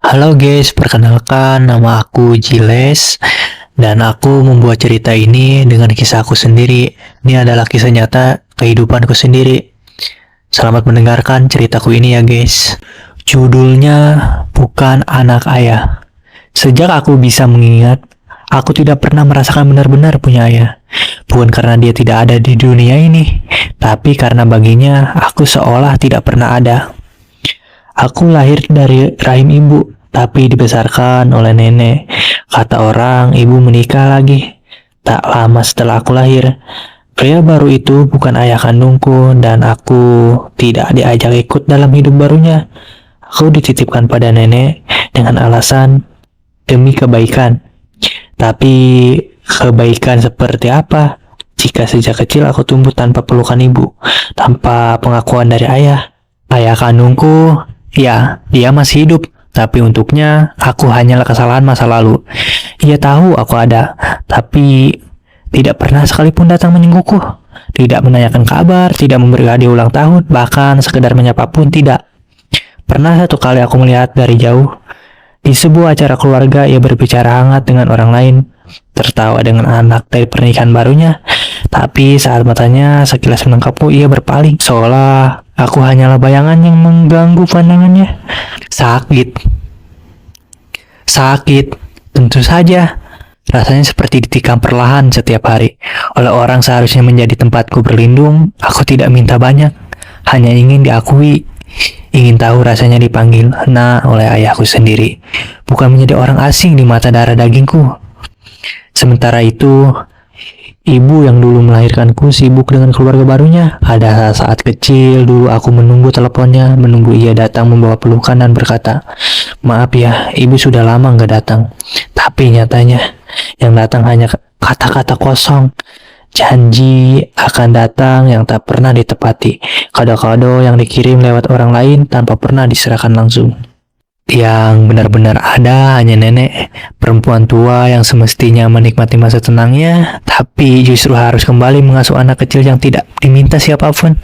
Halo guys, perkenalkan nama aku Jiles dan aku membuat cerita ini dengan kisah aku sendiri. Ini adalah kisah nyata kehidupanku sendiri. Selamat mendengarkan ceritaku ini ya guys. Judulnya Bukan Anak Ayah. Sejak aku bisa mengingat, aku tidak pernah merasakan benar-benar punya ayah. Bukan karena dia tidak ada di dunia ini, tapi karena baginya aku seolah tidak pernah ada. Aku lahir dari rahim ibu, tapi dibesarkan oleh nenek. Kata orang, ibu menikah lagi. Tak lama setelah aku lahir, pria baru itu bukan ayah kandungku dan aku tidak diajak ikut dalam hidup barunya. Aku dititipkan pada nenek dengan alasan demi kebaikan. Tapi kebaikan seperti apa jika sejak kecil aku tumbuh tanpa pelukan ibu, tanpa pengakuan dari ayah? Ayah kandungku, ya, dia masih hidup, tapi untuknya aku hanyalah kesalahan masa lalu. Ia tahu aku ada, tapi tidak pernah sekalipun datang menjengukku. Tidak menanyakan kabar, tidak memberi hadiah ulang tahun, bahkan sekedar menyapa pun tidak. Pernah satu kali aku melihat dari jauh. Di sebuah acara keluarga, ia berbicara hangat dengan orang lain, tertawa dengan anak dari pernikahan barunya. Tapi saat matanya sekilas menangkapku, ia berpaling, seolah aku hanyalah bayangan yang mengganggu pandangannya. Sakit, tentu saja. Rasanya seperti ditikam perlahan setiap hari. Oleh orang seharusnya menjadi tempatku berlindung, aku tidak minta banyak. Hanya ingin diakui. Ingin tahu rasanya dipanggil Nak oleh ayahku sendiri, bukan menjadi orang asing di mata darah dagingku. Sementara itu, ibu yang dulu melahirkanku sibuk dengan keluarga barunya. Ada saat kecil dulu aku menunggu teleponnya, menunggu ia datang membawa pelukan dan berkata, "Maaf ya, ibu sudah lama nggak datang." Tapi nyatanya, yang datang hanya kata-kata kosong. Janji akan datang yang tak pernah ditepati. Kado-kado yang dikirim lewat orang lain tanpa pernah diserahkan langsung. Yang benar-benar ada hanya nenek, perempuan tua yang semestinya menikmati masa tenangnya, tapi justru harus kembali mengasuh anak kecil yang tidak diminta siapapun.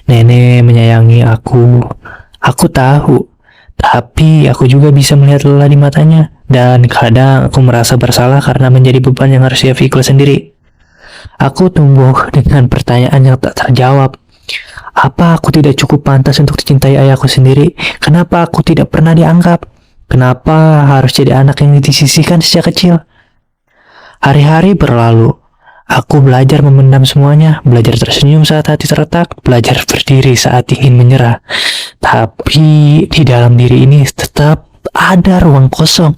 Nenek menyayangi aku tahu, tapi aku juga bisa melihat lelah di matanya, dan kadang aku merasa bersalah karena menjadi beban yang harus ia pikul sendiri. Aku tumbuh dengan pertanyaan yang tak terjawab. Apa aku tidak cukup pantas untuk dicintai ayahku sendiri? Kenapa aku tidak pernah dianggap? Kenapa harus jadi anak yang disisihkan sejak kecil? Hari-hari berlalu. Aku belajar memendam semuanya, belajar tersenyum saat hati terletak, belajar berdiri saat ingin menyerah. Tapi di dalam diri ini tetap ada ruang kosong.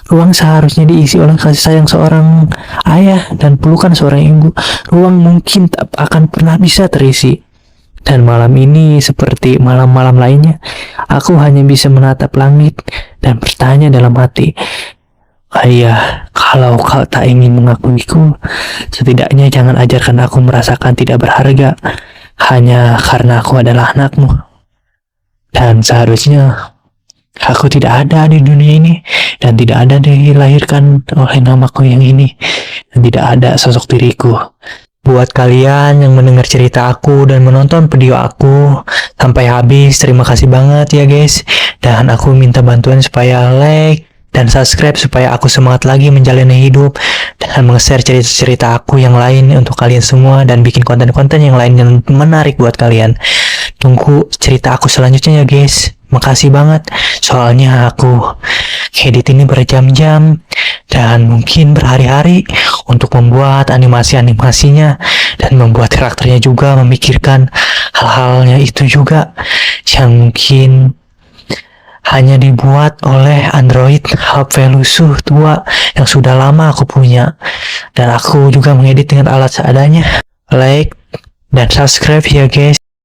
Ruang seharusnya diisi oleh kasih sayang seorang ayah dan pelukan seorang ibu. Ruang mungkin tak akan pernah bisa terisi. Dan malam ini seperti malam-malam lainnya, aku hanya bisa menatap langit dan bertanya dalam hati, "Ayah, kalau kau tak ingin mengakuiku, setidaknya jangan ajarkan aku merasakan tidak berharga hanya karena aku adalah anakmu. Dan seharusnya aku tidak ada di dunia ini, dan tidak ada dilahirkan oleh namaku yang ini, dan tidak ada sosok diriku." Buat kalian yang mendengar cerita aku dan menonton video aku sampai habis, terima kasih banget ya guys. Dan aku minta bantuan supaya like dan subscribe supaya aku semangat lagi menjalani hidup dan meng-share cerita-cerita aku yang lain untuk kalian semua dan bikin konten-konten yang lain yang menarik buat kalian. Tunggu cerita aku selanjutnya ya guys. Makasih banget, soalnya aku edit ini berjam-jam dan mungkin berhari-hari untuk membuat animasi-animasinya dan membuat karakternya juga, memikirkan hal-halnya itu juga yang mungkin hanya dibuat oleh Android HP lusuh tua yang sudah lama aku punya, dan aku juga mengedit dengan alat seadanya. Like dan subscribe ya guys.